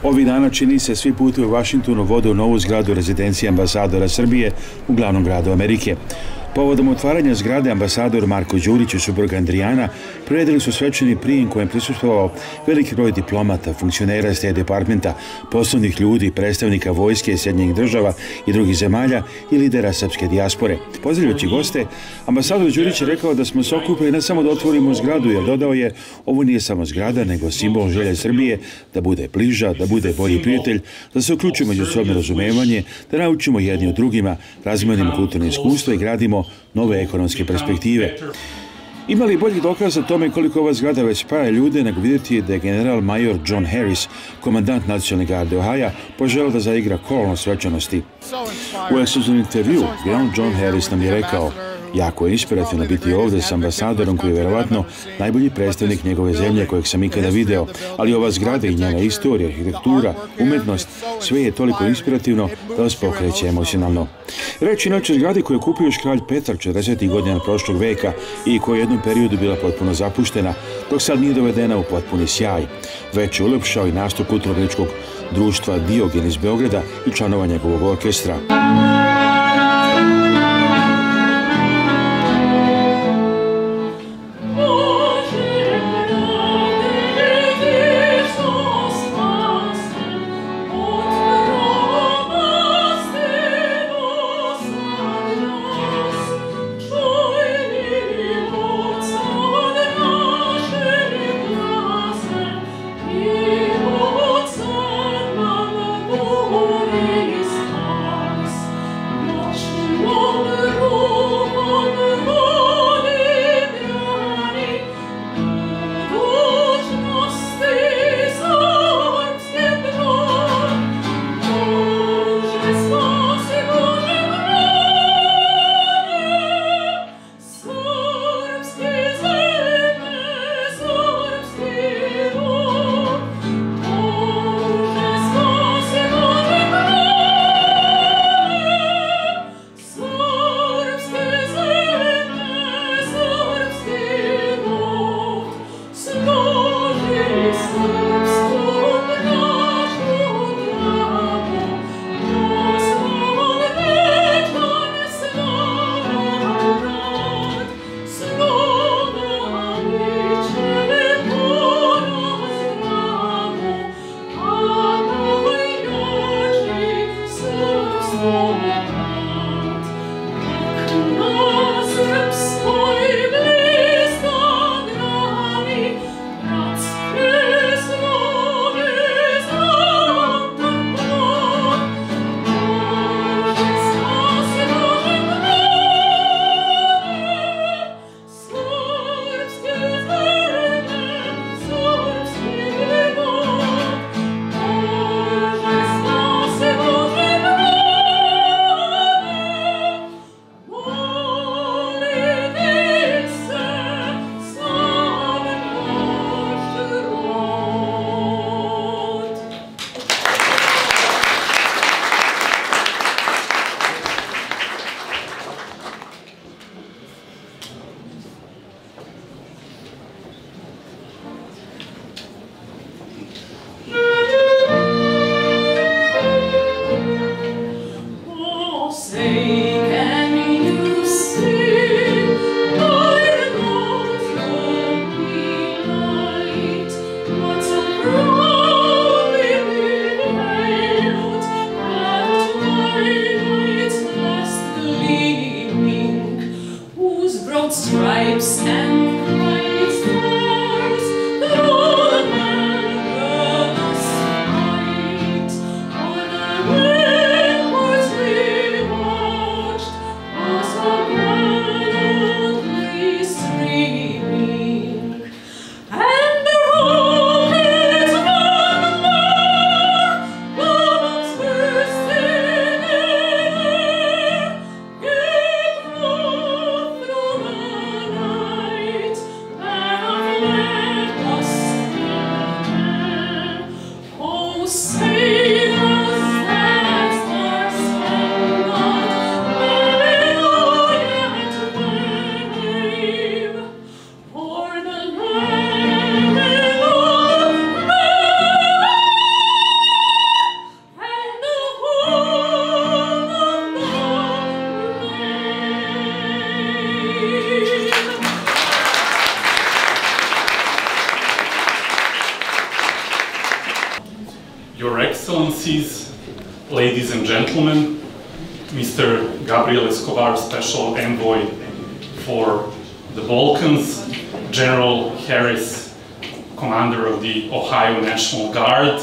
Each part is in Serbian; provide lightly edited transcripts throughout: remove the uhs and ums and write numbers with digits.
Ovih dana čini se svi putevi u Vasingtonu vode u novu zgradu Rezidencije Ambasadora Srbije u glavnom gradu Amerike. Povodom otvaranja zgrade ambasador Marko Đurić i supruga Andrijana priredili su svečani prijem kojem prisustvovao veliki broj diplomata, funkcionera State Departmenta, poslovnih ljudi, predstavnika vojske Sjedinjenih država i drugih zemalja i lidera srpske dijaspore. Pozdravljajući goste, ambasador Đurić je rekao da smo se okupili ne samo da otvorimo zgradu, jer dodao je, ovo nije samo zgrada, nego simbol želje Srbije da bude bliža, da bude bolji prijatelj, da se uključimo međusobno razumevanje, da naučimo jedni od drugima, razmenimo kulturno iskustvo i gradimo nove ekonomske perspektive. Ima li boljih dokaza tome koliko ova zgrada već spaja ljude nego vidjeti da je general major John Harris, komandant nacionalne garde Ohaja, poželeo da zaigra kolo na svečanosti. U ekskluzivnom intervju general John Harris nam je rekao: jako je inspirativno biti ovdje s ambasadorom koji je vjerovatno najbolji predstavnik njegove zemlje kojeg sam ikada video, ali ova zgrada i njena istorija, arhitektura, umetnost, sve je toliko inspirativno da vas pokreće emocionalno. Reč je inače zgradi koju je kupio još kralj Petar 40. godina prošlog veka i koja je u jednom periodu bila potpuno zapuštena, dok sad nije dovedena u potpuni sjaj. Već je ulepšao i nastup kulturno-političkog društva Diogen iz Beograda i članova njegovog orkestra. Your Excellencies, ladies and gentlemen, Mr. Gabriel Escobar, Special Envoy for the Balkans, General Harris, Commander of the Ohio National Guard,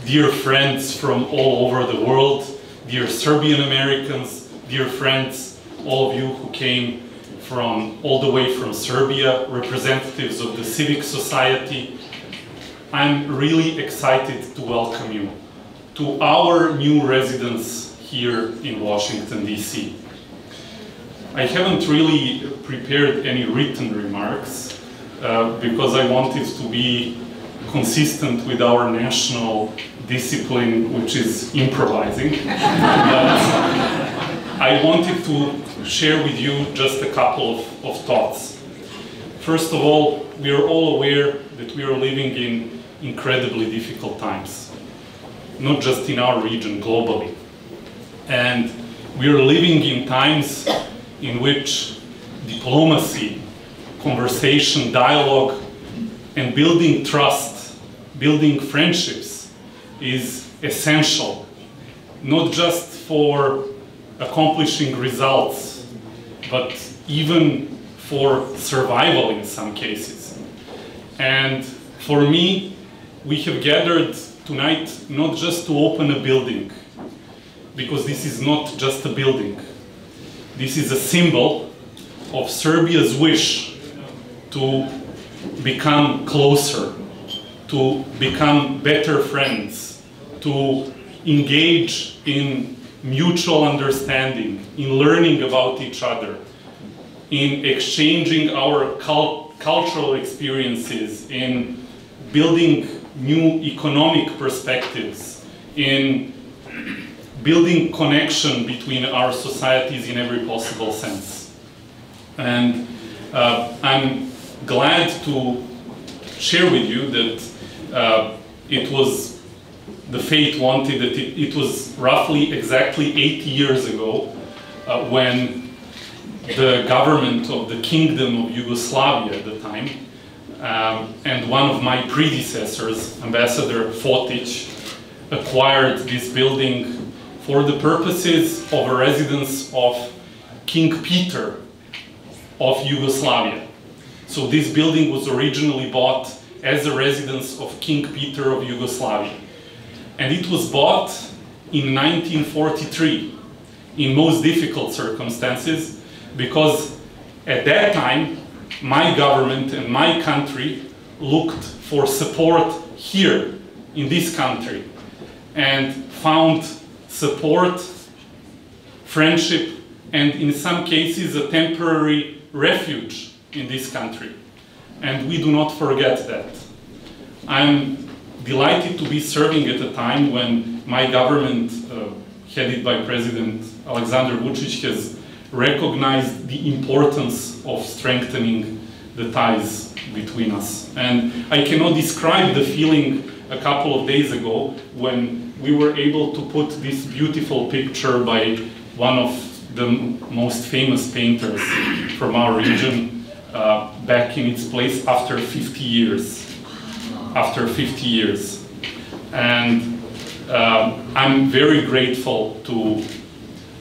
dear friends from all over the world, dear Serbian Americans, dear friends, all of you who came from all the way from Serbia, representatives of the civic society, I'm really excited to welcome you to our new residence here in Washington, D.C. I haven't really prepared any written remarks because I wanted to be consistent with our national discipline, which is improvising. But I wanted to share with you just a couple of thoughts. First of all, we are all aware that we are living in incredibly difficult times, not just in our region, globally. And we are living in times in which diplomacy, conversation, dialogue, and building trust, building friendships is essential, not just for accomplishing results, but even for survival in some cases. And for me, we have gathered tonight not just to open a building, because this is not just a building. This is a symbol of Serbia's wish to become closer, to become better friends, to engage in mutual understanding, in learning about each other, in exchanging our cultural experiences, in building new economic perspectives, in building connection between our societies in every possible sense. And I'm glad to share with you that it was the fate wanted that it was roughly exactly 80 years ago when the government of the Kingdom of Yugoslavia at the time and one of my predecessors, Ambassador Fotić, acquired this building for the purposes of a residence of King Peter of Yugoslavia. So this building was originally bought as a residence of King Peter of Yugoslavia. And it was bought in 1943 in most difficult circumstances, because at that time my government and my country looked for support here in this country and found support, friendship, and in some cases a temporary refuge in this country. And we do not forget that. I'm delighted to be serving at a time when my government, headed by President Aleksandar Vučić, has recognized the importance of strengthening the ties between us. And I cannot describe the feeling a couple of days ago when we were able to put this beautiful picture by one of the most famous painters from our region back in its place after 50 years. After 50 years. And I'm very grateful to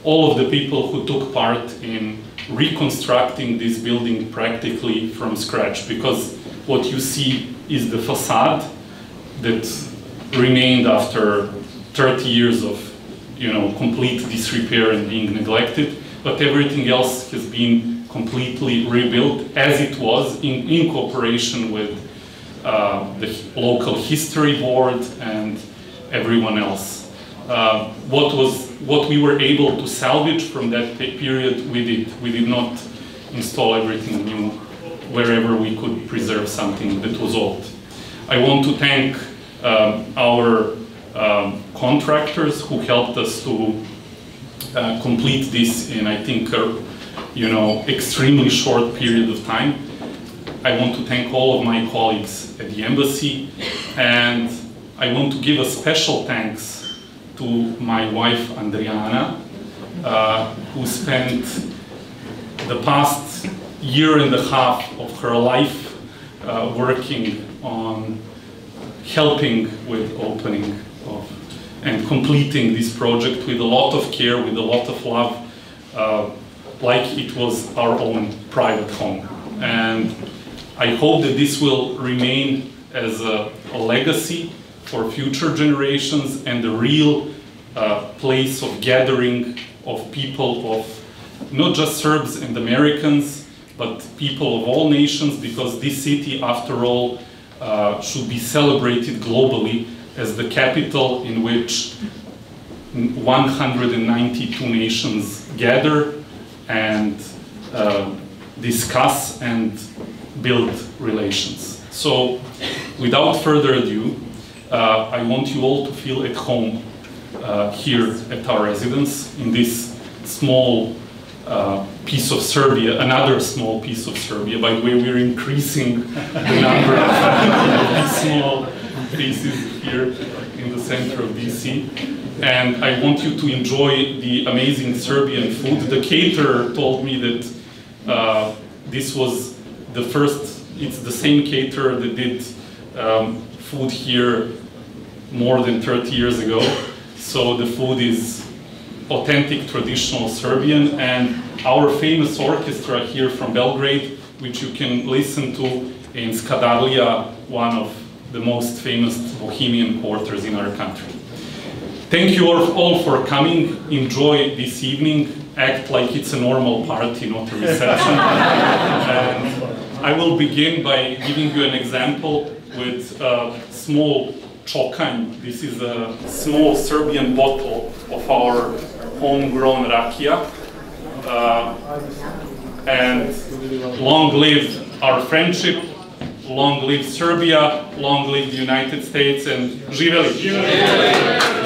all of the people who took part in reconstructing this building practically from scratch, because what you see is the facade that remained after 30 years of, complete disrepair and being neglected, but everything else has been completely rebuilt as it was in cooperation with the local history board and everyone else. What we were able to salvage from that period, we did not install everything new wherever we could preserve something that was old. I want to thank our contractors who helped us to complete this in, I think, extremely short period of time. I want to thank all of my colleagues at the embassy, and I want to give a special thanks to my wife, Andriana, who spent the past year and a half of her life working on helping with opening of and completing this project with a lot of care, with a lot of love, like it was our own private home. And I hope that this will remain as a legacy for future generations and a real place of gathering of people, of not just Serbs and Americans, but people of all nations, because this city, after all, should be celebrated globally as the capital in which 192 nations gather and discuss and build relations. So, without further ado, I want you all to feel at home here at our residence in this small piece of Serbia, another small piece of Serbia. By the way, we're increasing the number of small pieces here in the center of DC. And I want you to enjoy the amazing Serbian food. The caterer told me that this was the first, it's the same caterer that did food here more than 30 years ago. So the food is authentic, traditional Serbian, and our famous orchestra here from Belgrade, which you can listen to in Skadarlija, one of the most famous Bohemian quarters in our country. Thank you all for coming. Enjoy this evening. Act like it's a normal party, not a reception. And I will begin by giving you an example with a small chokanj. This is a small Serbian bottle of our homegrown rakia. And long live our friendship, long live Serbia, long live the United States, and živeli! Živeli!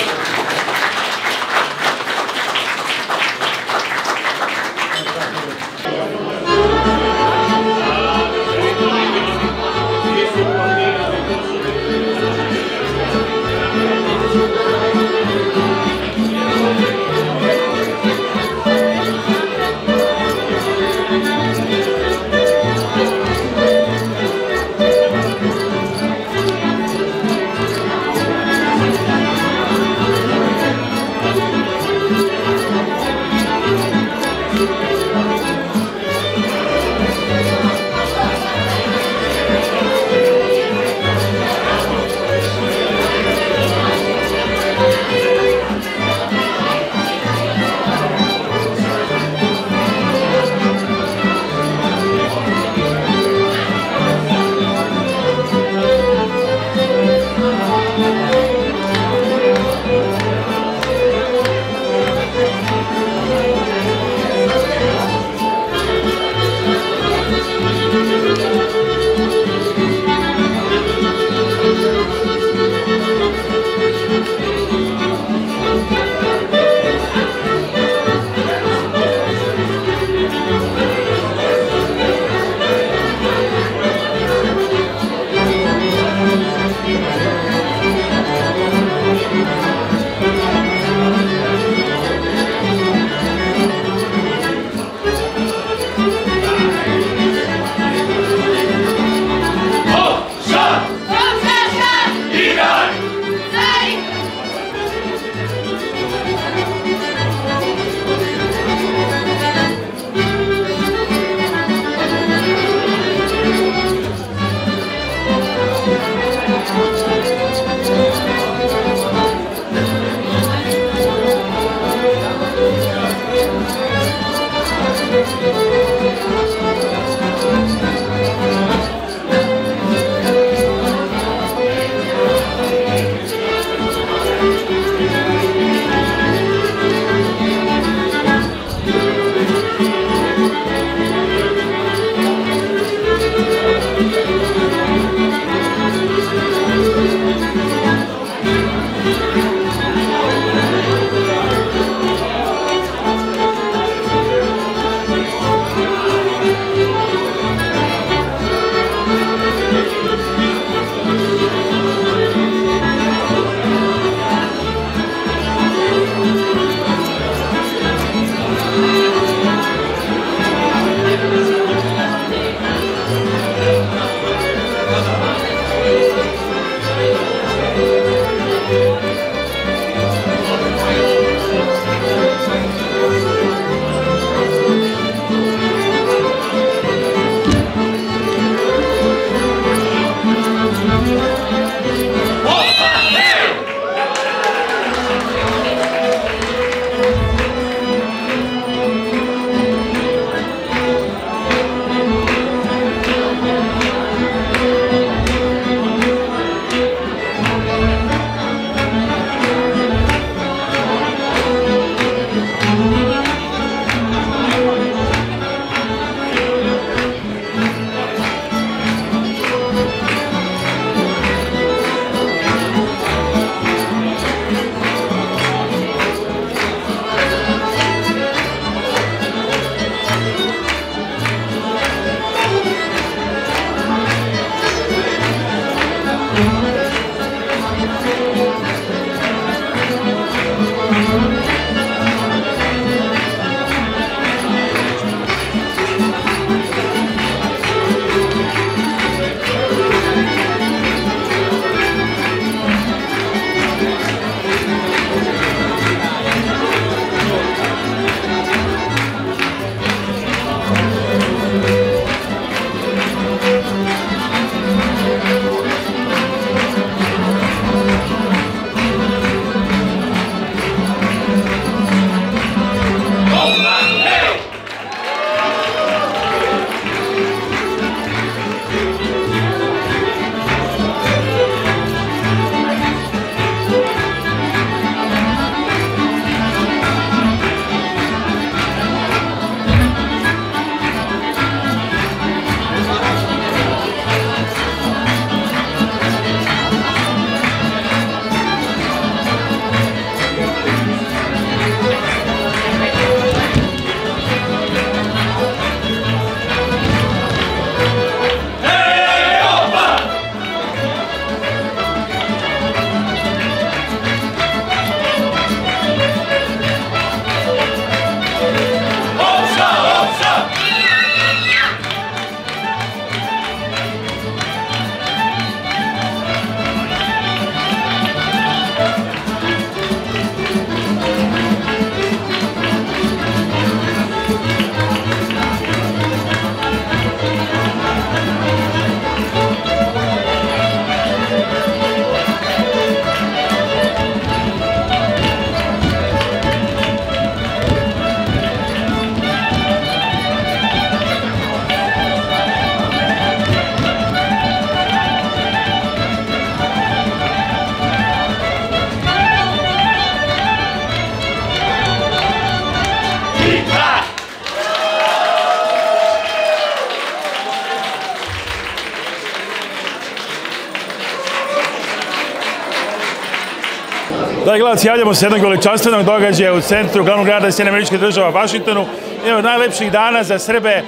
Da, gledalci, javljamo se jednog veličanstvenog događaja u centru glavnog grada Sjedinjenih Američkih Država, Vašingtonu. Jedan od najlepših dana za Srbe,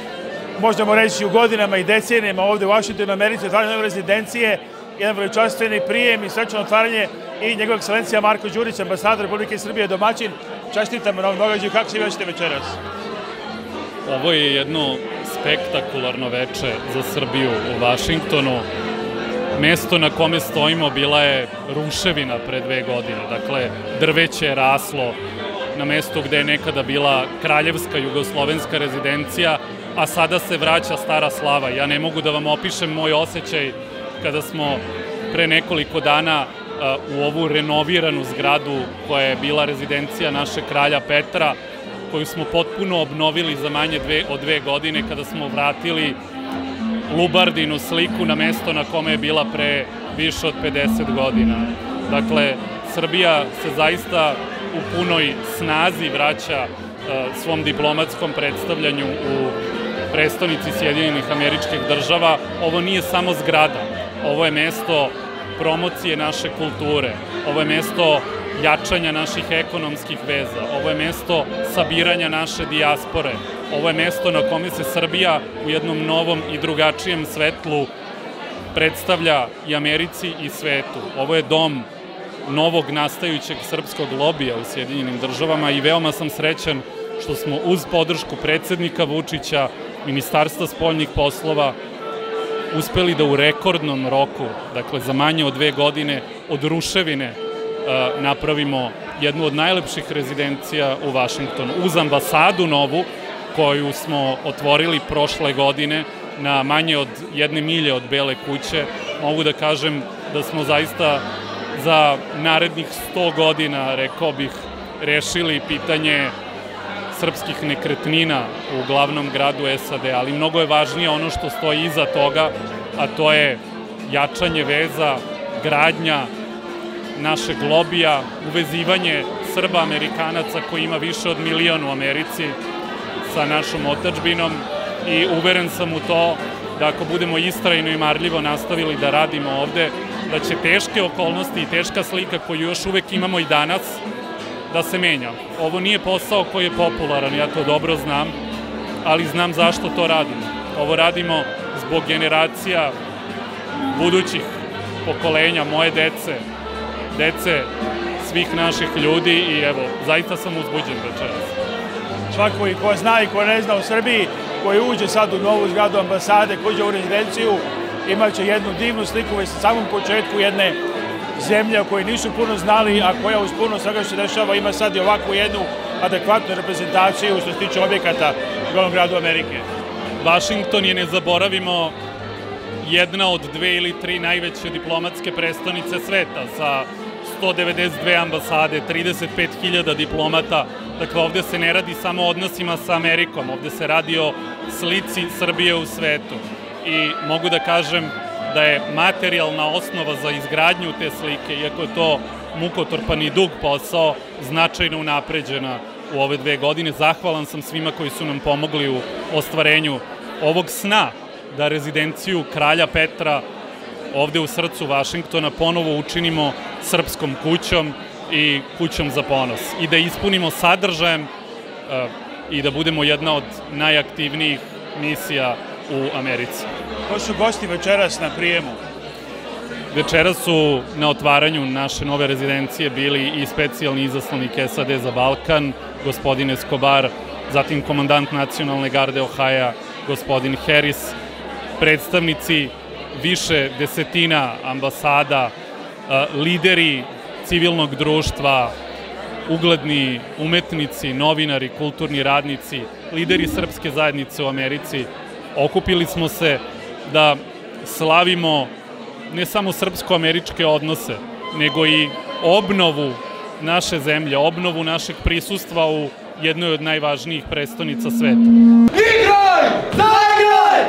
možemo reći u godinama i decenijama ovde u Vašingtonu, Americi, otvaranje nove rezidencije, jedan veličanstveni prijem i svečano otvaranje i njegova ekscelencija Marko Đurić, ambasador Republike Srbije, domaćin. Čestitamo na ovom događaju. Kako se većete večeras? Ovo je jedno spektakularno veče za Srbiju u Vašingtonu. Mesto na kome stojimo bila je ruševina pre 2 godine. Dakle, drveće je raslo na mestu gde je nekada bila kraljevska jugoslovenska rezidencija, a sada se vraća stara slava. Ja ne mogu da vam opišem moj osjećaj kada smo pre nekoliko dana u ovu renoviranu zgradu koja je bila rezidencija našeg kralja Petra, koju smo potpuno obnovili za manje od 2 godine, kada smo vratili Lubardinu sliku na mesto na kome je bila pre više od 50 godina. Dakle, Srbija se zaista u punoj snazi vraća svom diplomatskom predstavljanju u prestonici Sjedinjenih Američkih Država. Ovo nije samo zgrada, ovo je mesto promocije naše kulture, ovo je mesto jačanja naših ekonomskih veza, ovo je mesto sabiranja naše dijaspore, ovo je mesto na kome se Srbija u jednom novom i drugačijem svetlu predstavlja i Americi i svetu. Ovo je dom novog nastajućeg srpskog lobija u Sjedinjenim Državama i veoma sam srećan što smo uz podršku predsednika Vučića, Ministarstva spoljnih poslova, uspeli da u rekordnom roku, dakle za manje od 2 godine, od ruševine napravimo jednu od najlepših rezidencija u Vašingtonu. Uz ambasadu novu, koju smo otvorili prošle godine na manje od 1 milje od Bele kuće, mogu da kažem da smo zaista za narednih 100 godina, rekao bih, rešili pitanje srpskih nekretnina u glavnom gradu SAD, ali mnogo je važnije ono što stoji iza toga, a to je jačanje veza, gradnja našeg lobija, uvezivanje Srba Amerikanaca koji ima više od 1 milion u Americi sa našom otadžbinom i uveren sam u to da ako budemo istrajno i marljivo nastavili da radimo ovde, da će teške okolnosti i teška slika koju još uvek imamo i danas da se menja. Ovo nije posao koji je popularan, ja to dobro znam, ali znam zašto to radimo. Ovo radimo zbog generacija budućih pokolenja, moje dece svih naših ljudi i evo, zaista sam uzbuđen večeras. Svako i ko zna i ko ne zna u Srbiji, koji uđe sad u novu zgradu ambasade, koji uđe u rezidenciju, imaće jednu divnu sliku već sa samom početku jedne zemlje o kojoj nisu puno znali, a koja uz puno svega što se dešava ima sad i ovakvu jednu adekvatnu reprezentaciju što se tiče objekata u glavnom gradu Amerike. Vašington je, ne zaboravimo, jedna od 2 ili 3 najveće diplomatske prestonice sveta sa 192 ambasade, 35.000 diplomata. Dakle, ovde se ne radi samo o odnosima sa Amerikom, ovde se radi o slici Srbije u svetu. I mogu da kažem da je materijalna osnova za izgradnju te slike, iako je to mukotrpan i dug posao, značajno unapređena u ove 2 godine. Zahvalan sam svima koji su nam pomogli u ostvarenju ovog sna da rezidenciju kralja Petra ovde u srcu Vašingtona ponovo učinimo srpskom kućom i kućom za ponos. I da ispunimo sadržajem i da budemo jedna od najaktivnijih misija u Americi. Ko su gosti večeras na prijemu? Večeras su na otvaranju naše nove rezidencije bili i specijalni izaslanik SAD za Balkan, gospodin Escobar, zatim komandant nacionalne garde Ohaja, gospodin Harris, predstavnici više desetina ambasada, lideri civilnog društva, ugledni umetnici, novinari, kulturni radnici, lideri srpske zajednice u Americi. Okupili smo se da slavimo ne samo srpsko-američke odnose, nego i obnovu naše zemlje, obnovu našeg prisustva u jednoj od najvažnijih prestonica sveta. Igraj! Zaigraj!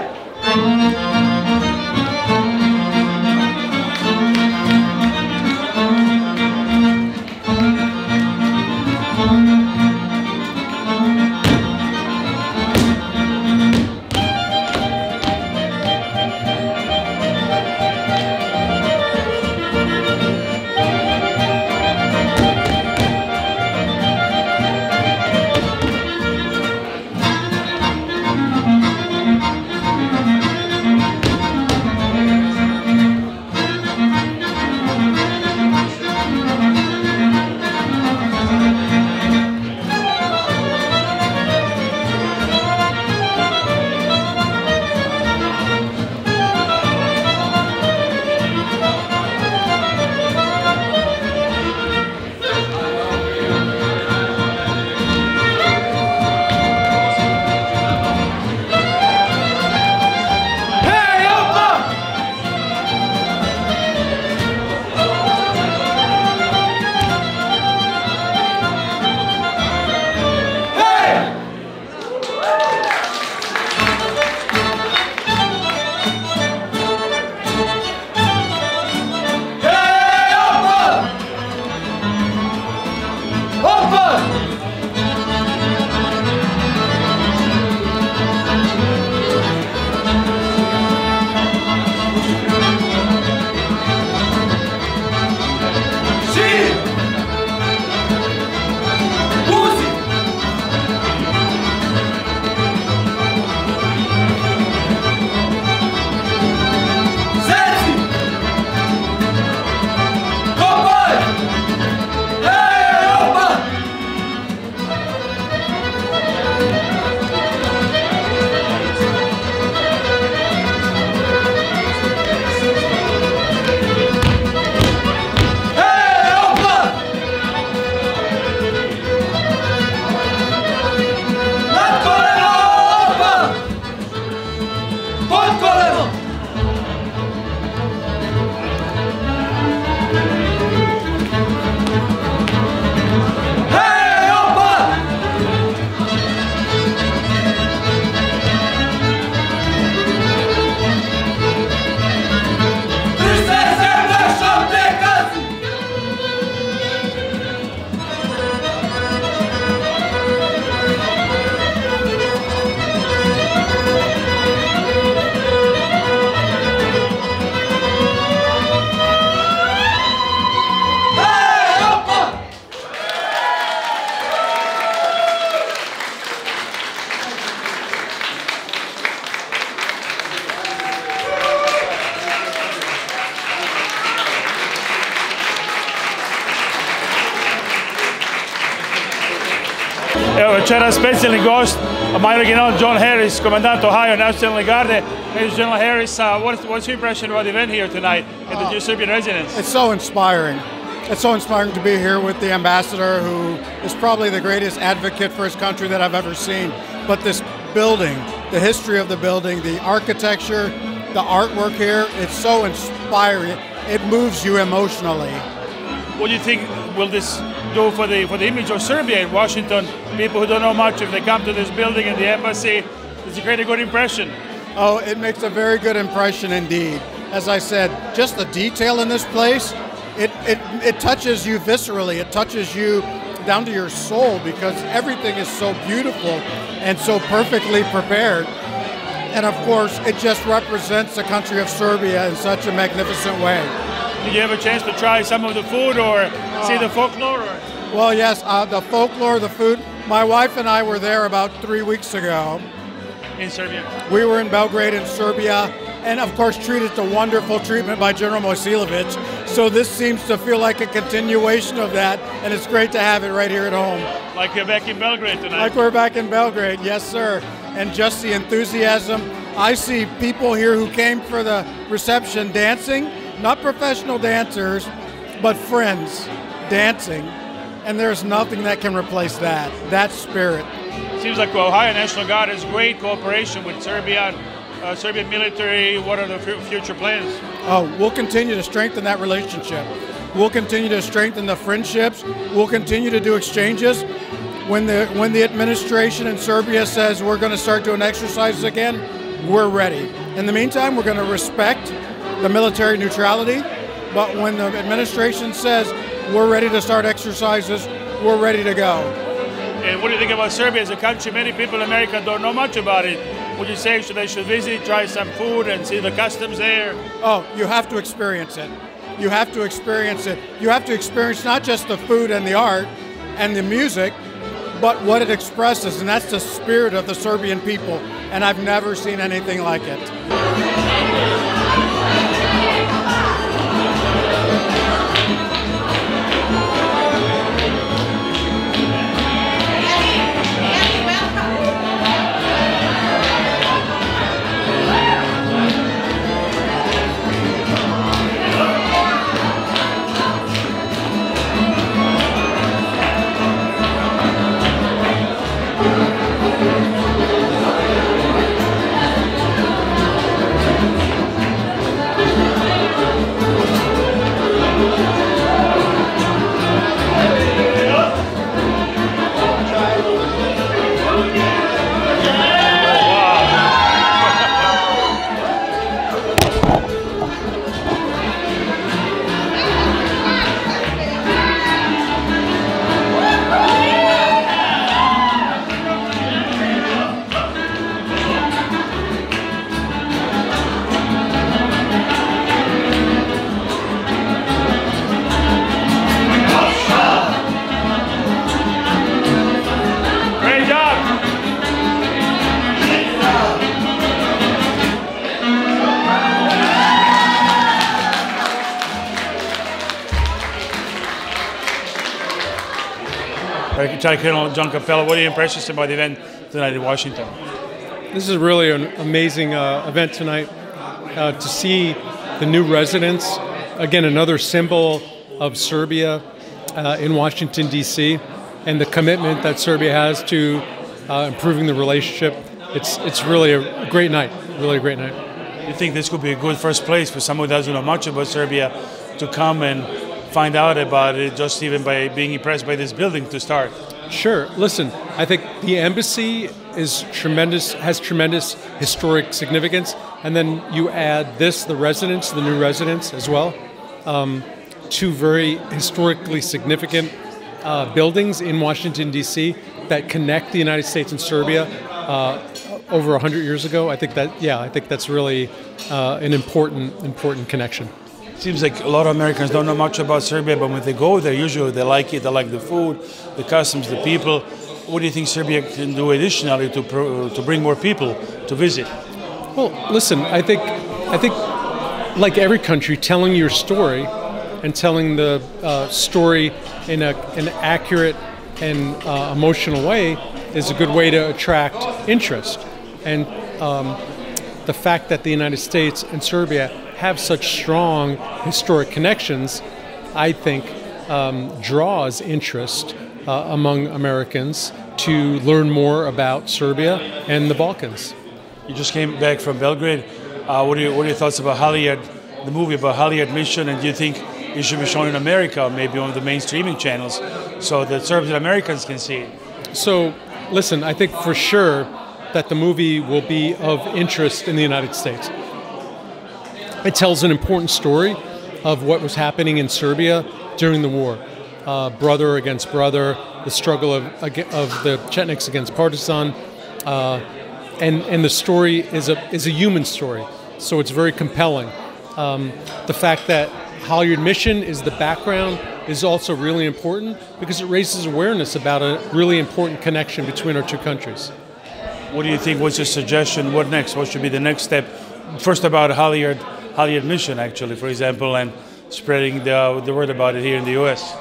Evo večeras specijalni gost, Major General John Harris, Commandant Ohio National Garde. Major General Harris, what's your impression about the event here tonight at the Serbian residence? It's so inspiring. It's so inspiring to be here with the ambassador, who is probably the greatest advocate for his country that I've ever seen. But this building, the history of the building, the architecture, the artwork here, it's so inspiring. It moves you emotionally. What do you think will this do for the image of Serbia in Washington? People who don't know much, if they come to this building and the embassy, does it create a good impression? Oh, it makes a very good impression indeed. As I said, just the detail in this place, it touches you viscerally. It touches you down to your soul, because everything is so beautiful and so perfectly prepared. And of course, it just represents the country of Serbia in such a magnificent way. Did you have a chance to try some of the food or see the folklore? Well, yes, the folklore, the food. My wife and I were there about 3 weeks ago. In Serbia? We were in Belgrade in Serbia, and of course treated to wonderful treatment by General Mojsilovic. So this seems to feel like a continuation of that, and it's great to have it right here at home. Like you're back in Belgrade tonight? Like we're back in Belgrade, yes sir. And just the enthusiasm. I see people here who came for the reception dancing, not professional dancers, but friends dancing. And there's nothing that can replace that spirit. Seems like Ohio National Guard has great cooperation with Serbia, Serbian military. What are the future plans? Oh, we'll continue to strengthen that relationship. We'll continue to strengthen the friendships. We'll continue to do exchanges. When the administration in Serbia says we're going to start doing exercises again, we're ready. In the meantime, we're going to respect the military neutrality. But when the administration says we're ready to start exercises, we're ready to go. And what do you think about Serbia as a country? Many people in America don't know much about it. Would you say they should visit, try some food, and see the customs there? Oh, you have to experience it. You have to experience it. You have to experience not just the food and the art and the music, but what it expresses, and that's the spirit of the Serbian people. And I've never seen anything like it. Lieutenant Colonel John Capella, what are your impressions about the event tonight in Washington? This is really an amazing event tonight to see the new residence. Again, another symbol of Serbia in Washington, D.C., and the commitment that Serbia has to improving the relationship. It's really a great night, really a great night. You think this could be a good first place for someone who doesn't know much about Serbia to come and find out about it, just even by being impressed by this building to start? Sure. Listen, I think the embassy is tremendous, has tremendous historic significance, and then you add this, the residence, the new residence as well. Two very historically significant buildings in Washington, D.C. that connect the United States and Serbia over 100 years ago. I think that's really an important connection. Seems like a lot of Americans don't know much about Serbia, but when they go there, usually they like it. They like the food, the customs, the people. What do you think Serbia can do additionally to bring more people to visit? Well, listen, I think like every country, telling your story and telling the story in an accurate and emotional way is a good way to attract interest. And the fact that the United States and Serbia have such strong historic connections, I think, draws interest among Americans to learn more about Serbia and the Balkans. You just came back from Belgrade. What are your thoughts about Halijard, the movie about Halijard mission, and do you think it should be shown in America, maybe on the main streaming channels, so that Serbs and Americans can see it? So, listen, I think for sure that the movie will be of interest in the United States. It tells an important story of what was happening in Serbia during the war. Brother against brother, the struggle of the Chetniks against Partizan, and the story is a human story, so it's very compelling. The fact that Halijard mission is the background is also really important because it raises awareness about a really important connection between our two countries. What do you think? What's your suggestion? What next? What should be the next step? First about Halijard mission, actually, for example, and spreading the word about it here in the U.S.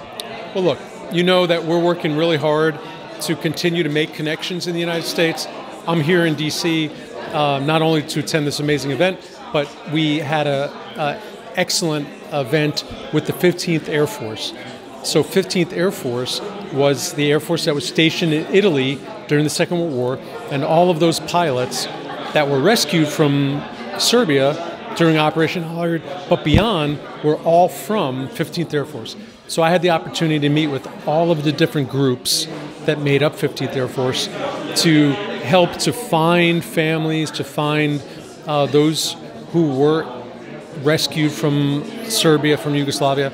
Well, look, you know that we're working really hard to continue to make connections in the United States. I'm here in D.C. Not only to attend this amazing event, but we had an excellent event with the 15th Air Force. So 15th Air Force was the Air Force that was stationed in Italy during the Second World War, and all of those pilots that were rescued from Serbia during Operation Halijard, but beyond, were all from 15th Air Force. So I had the opportunity to meet with all of the different groups that made up 15th Air Force to help to find families, to find those who were rescued from Serbia, from Yugoslavia,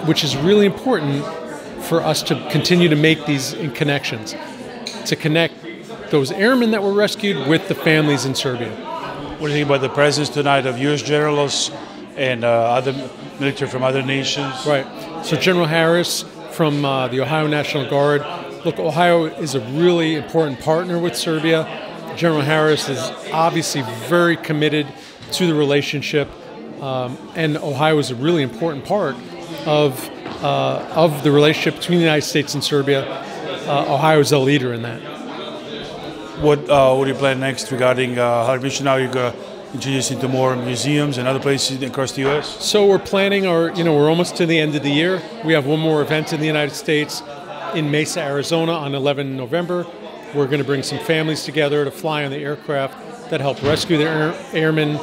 which is really important for us to continue to make these connections, to connect those airmen that were rescued with the families in Serbia. What do you think about the presence tonight of U.S. generals and other military from other nations? Right. So General Harris from the Ohio National Guard. Look, Ohio is a really important partner with Serbia. General Harris is obviously very committed to the relationship, and Ohio is a really important part of the relationship between the United States and Serbia. Ohio is a leader in that. What do you plan next regarding Halijard mission? Now you're going to introduce into more museums and other places across the U.S.? So we're planning we're almost to the end of the year. We have one more event in the United States in Mesa, Arizona on 11 November. We're going to bring some families together to fly on the aircraft that help rescue their airmen,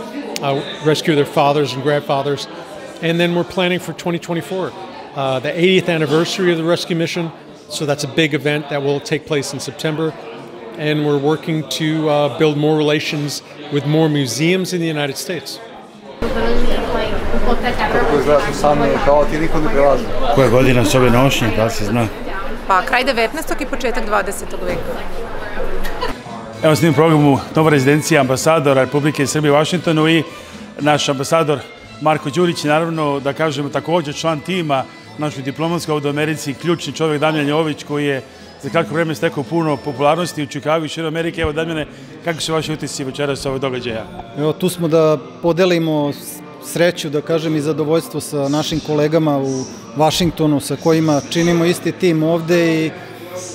rescue their fathers and grandfathers. And then we're planning for 2024, the 80th anniversary of the rescue mission. So that's a big event that will take place in September. And we're working to build more relations with more museums in the United States. Koja godina s ove nošnje, da li se zna? Pa kraj 19. i početak 20. veka. Evo snimam programu Nova rezidencija ambasadora Republike Srbije u Vašingtonu i naš ambasador Marko Đurić, naravno da kažemo također član tima našoj diplomatskoj ovdje u Americi, ključni čovjek Damjan Jović koji je za kratko vreme stekao puno popularnosti u Čikagu i širom Amerike. Evo Damjane, kako su vaši utisci večeras sa ovog događaja? Evo tu smo da podelimo sreću, da kažem, i zadovoljstvo sa našim kolegama u Vašingtonu sa kojima činimo isti tim ovde i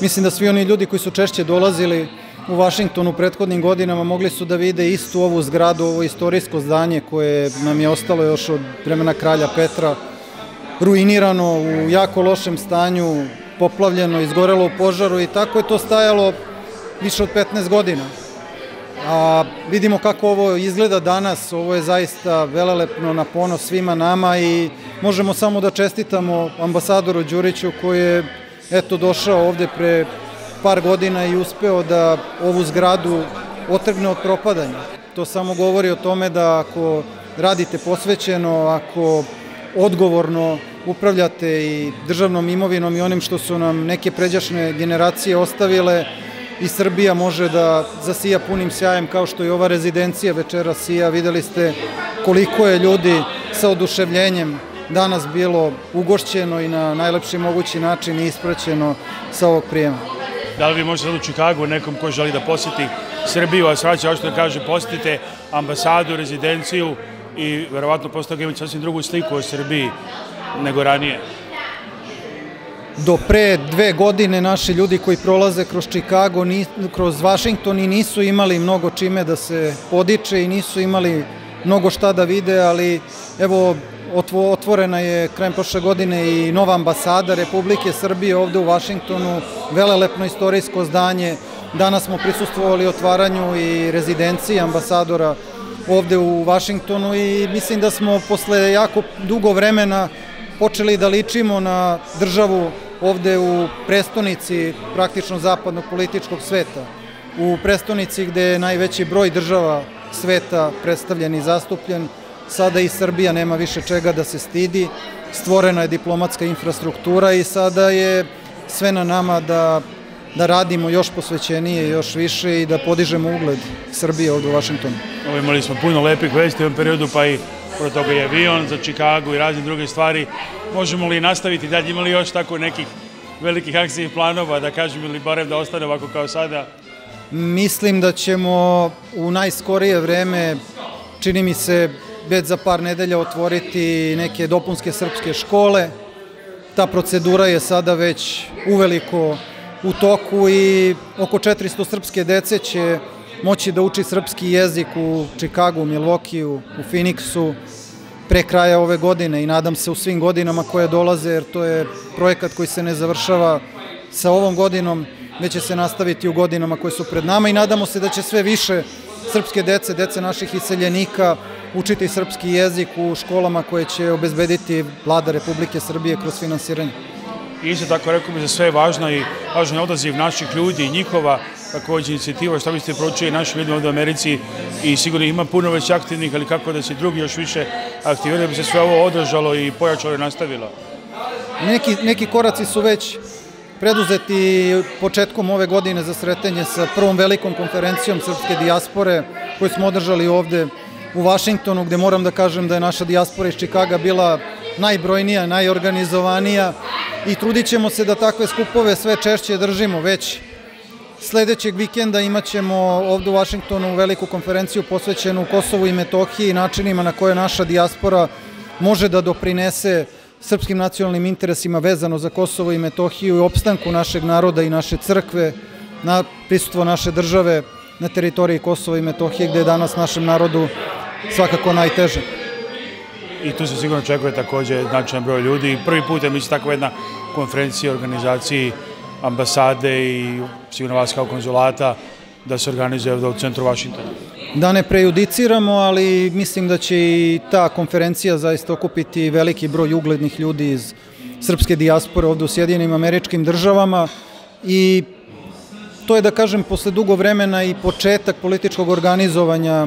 mislim da svi oni ljudi koji su češće dolazili u Vašingtonu u prethodnim godinama mogli su da vide istu ovu zgradu, ovo istorijsko zdanje koje nam je ostalo još od vremena kralja Petra, ruinirano, u jako lošem stanju, poplavljeno, izgorelo u požaru i tako je to stajalo više od 15 godina. A vidimo kako ovo izgleda danas, ovo je zaista velelepno, na ponos svima nama i možemo samo da čestitamo ambasadoru Đuriću koji je došao ovde pre par godina i uspeo da ovu zgradu otrgne od propadanja. To samo govori o tome da ako radite posvećeno, ako odgovorno upravljate i državnom imovinom i onim što su nam neke pređašnje generacije ostavile, i Srbija može da zasija punim sjajem kao što i ova rezidencija večeras sija. Videli ste koliko je ljudi sa oduševljenjem danas bilo ugošćeno i na najlepši mogući način ispraćeno sa ovog prijema. Da li vi možete sad u Čikagu nekom ko želi da posjeti Srbiju, a svaća ovo što da kaže, posjetite ambasadu, rezidenciju i verovatno posle toga imati sasvim drugu sliku o Srbiji nego ranije? do pre 2 godine naši ljudi koji prolaze kroz Chicago, kroz Vašington i nisu imali mnogo čime da se podiče i nisu imali mnogo šta da vide, ali evo otvorena je krajem prošle godine i nova ambasada Republike Srbije ovde u Vašingtonu, velelepno istorijsko zdanje. Danas smo prisustvovali otvaranju i rezidencije ambasadora ovde u Vašingtonu i mislim da smo posle jako dugo vremena počeli da ličimo na državu ovde u prestonici praktično zapadnog političkog sveta. U prestonici gde je najveći broj država sveta predstavljen i zastupljen, sada i Srbija nema više čega da se stidi, stvorena je diplomatska infrastruktura i sada je sve na nama da radimo još posvećenije, još više i da podižemo ugled Srbije ovde u Vašingtonu. Imali smo puno lepih vesti u ovom periodu, pa i pro toga je avion za Chicago i razne druge stvari. Možemo li nastaviti dalje? Imali još tako nekih velikih akcijnih planova, da kažem, ili barem da ostane ovako kao sada? Mislim da ćemo u najskorije vreme, čini mi se, već za par nedelja otvoriti neke dopunske srpske škole. Ta procedura je sada već uveliko u toku i oko 400 srpske dece će moći da uči srpski jezik u Chicagu, Milwaukeeu, u Phoenixu pre kraja ove godine i nadam se u svim godinama koje dolaze, jer to je projekat koji se ne završava sa ovom godinom, već će se nastaviti u godinama koje su pred nama i nadamo se da će sve više srpske dece naših iseljenika učiti srpski jezik u školama koje će obezbediti Vlada Republike Srbije kroz finansiranje. Isto tako, rekao mi, za sve je važno i važan je odaziv naših ljudi i njihova takođe inicijativa, što biste proučili našim ljudima ovde u Americi i sigurno ima puno već aktivnih, ali kako da se drugi još više aktiviraju, da bi se sve ovo održalo i pojačalo i nastavilo? Neki koraci su već preduzeti početkom ove godine za sretanje sa prvom velikom konferencijom srpske dijaspore koju smo održali ovde u Vašingtonu, gde moram da kažem da je naša dijaspora iz Chicaga bila najbrojnija, najorganizovanija i trudit ćemo se da takve skupove sve češće držimo. Već sledećeg vikenda imat ćemo ovde u Vašingtonu veliku konferenciju posvećenu Kosovu i Metohiji i načinima na koje naša dijaspora može da doprinese srpskim nacionalnim interesima vezano za Kosovo i Metohiju i opstanku našeg naroda i naše crkve, na prisustvo naše države na teritoriji Kosova i Metohije, gde je danas našem narodu svakako najteže. I tu se sigurno očekuje takođe značajan broj ljudi. Prvi put je, mislim, takva jedna konferencija, organizaciji ambasade i sigurno vas kao konzulata da se organizuje ovde u centru Vašingtona. Da ne prejudiciramo, ali mislim da će i ta konferencija zaista okupiti veliki broj uglednih ljudi iz srpske dijaspore ovde u Sjedinjenim Američkim Državama i to je, da kažem, posle dugo vremena i početak političkog organizovanja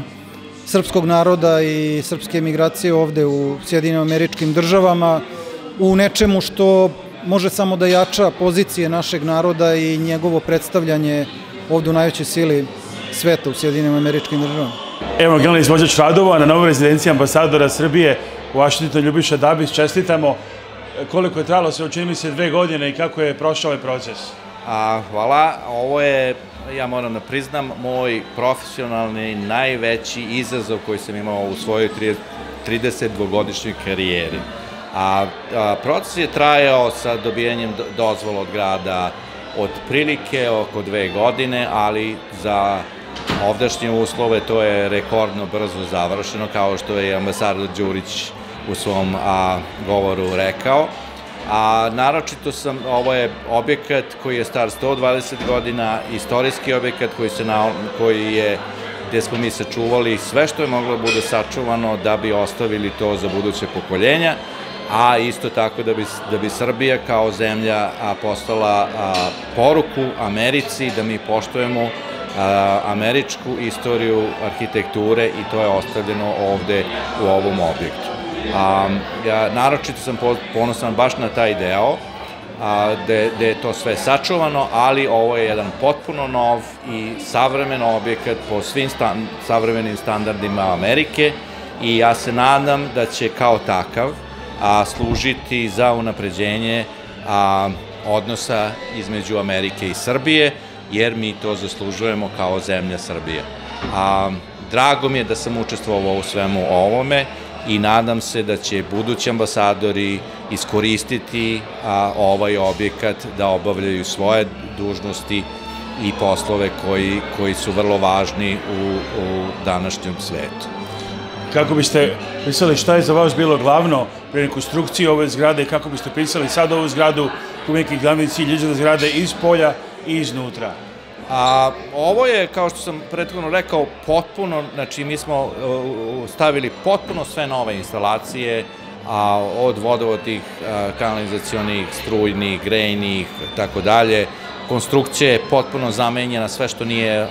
srpskog naroda i srpske emigracije ovde u Sjedinjenim Američkim Državama u nečemu što može samo da jača pozicije našeg naroda i njegovo predstavljanje ovde u najvećoj sili sveta u Sjedinjenim Američkim Državama. Evo, generalni izvođač radova na novoj rezidenciji ambasadora Srbije u Vašingtonu, Ljubiša Dabić, čestitamo. Koliko je trajalo sve, čini mi se 2 godine i kako je prošao ovaj proces? Hvala. Ovo je, ja moram da priznam, moj profesionalni najveći izazov koji sam imao u svojoj 32-godišnjoj karijeri. Proces je trajao sa dobijanjem dozvola od grada otprilike oko 2 godine, ali za ovdašnje uslove to je rekordno brzo završeno, kao što je ambasador Đurić u svom govoru rekao. Naročito ovo je objekat koji je star 120 godina, istorijski objekat gde smo mi sačuvali sve što je moglo da bude sačuvano da bi ostavili to za buduće pokoljenja, a isto tako da bi Srbija kao zemlja poslala poruku Americi da mi poštujemo američku istoriju arhitekture i to je ostavljeno ovde u ovom objektu. Naročito sam ponosan baš na taj deo, gde je to sve sačuvano, ali ovo je jedan potpuno nov i savremen objekat po svim savremenim standardima Amerike i ja se nadam da će kao takav služiti za unapređenje odnosa između Amerike i Srbije, jer mi to zaslužujemo kao zemlja Srbije. Drago mi je da sam učestvovao u svemu ovome i nadam se da će budući ambasadori iskoristiti ovaj objekat da obavljaju svoje dužnosti i poslove koji su vrlo važni u današnjem svetu. Kako biste pisali šta je za vas bilo glavno pri rekonstrukciji ove zgrade, kako biste pisali sad ovu zgradu, koji je neki glavni cilj izgleda zgrade iz polja i iznutra? Ovo je, kao što sam prethodno rekao, potpuno, znači mi smo stavili potpuno sve nove instalacije, od vodovodnih, kanalizacionih, strujnih, grejnih, tako dalje. Konstrukcija je potpuno zamenjena, sve što nije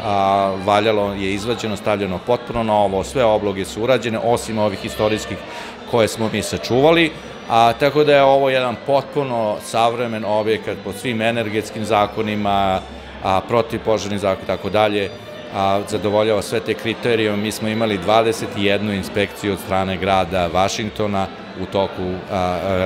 valjalo je izvađeno, stavljeno potpuno novo, sve obloge su urađene, osim ovih istorijskih koje smo mi sačuvali, tako da je ovo jedan potpuno savremen objekat po svim energetskim zakonima, protivpožarni zakon i tako dalje, zadovoljava sve te kriterijume. Mi smo imali 21 inspekciju od strane grada Vasingtona u toku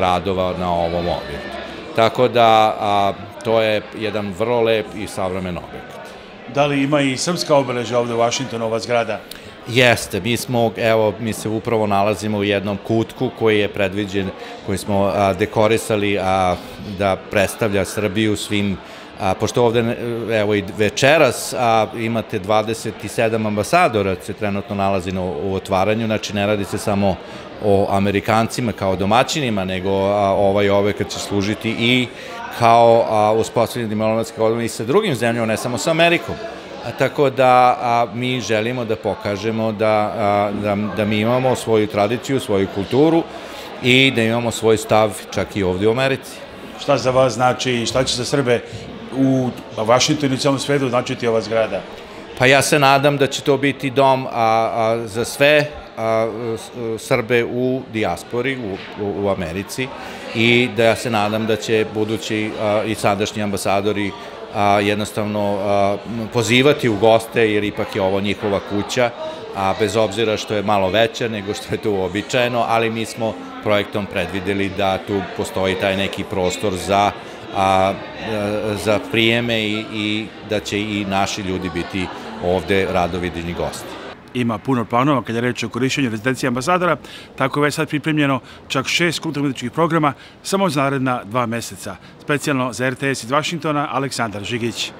radova na ovom objektu. Tako da to je jedan vrlo lep i savremen objekat. Da li ima i srpska obeležja ovde u Vašingtonu, ova zgrada? Jeste, mi se upravo nalazimo u jednom kutku koji je predviđen, koji smo dekorisali da predstavlja Srbiju svim, pošto ovde, evo i večeras, imate 27 ambasadora se trenutno nalazi u otvaranju, znači ne radi se samo o Amerikancima kao domaćinima, nego ovaj objekat će služiti i kao uspostavljanje diplomatskih odnosa i sa drugim zemljama, ne samo sa Amerikom. Tako da mi želimo da pokažemo da mi imamo svoju tradiciju, svoju kulturu i da imamo svoj stav čak i ovde u Americi. Šta za vas znači i šta će za Srbe u Vašingtonu i celom svetu značiti ova zgrada? Pa ja se nadam da će to biti dom za sve Srbe u dijaspori, u Americi, i da ja se nadam da će budući i sadašnji ambasadori jednostavno pozivati u goste, jer ipak je ovo njihova kuća, bez obzira što je malo veća nego što je to uobičajeno, ali mi smo projektom predvideli da tu postoji taj neki prostor za prijeme i da će i naši ljudi biti ovde radovidni gosti. Ima puno planova kad je reč o korišćenju rezidencije ambasadora, tako je već sad pripremljeno čak 6 kulturno-umetničkih programa samo za naredna 2 meseca. Specijalno za RTS iz Vašingtona, Aleksandar Žigić.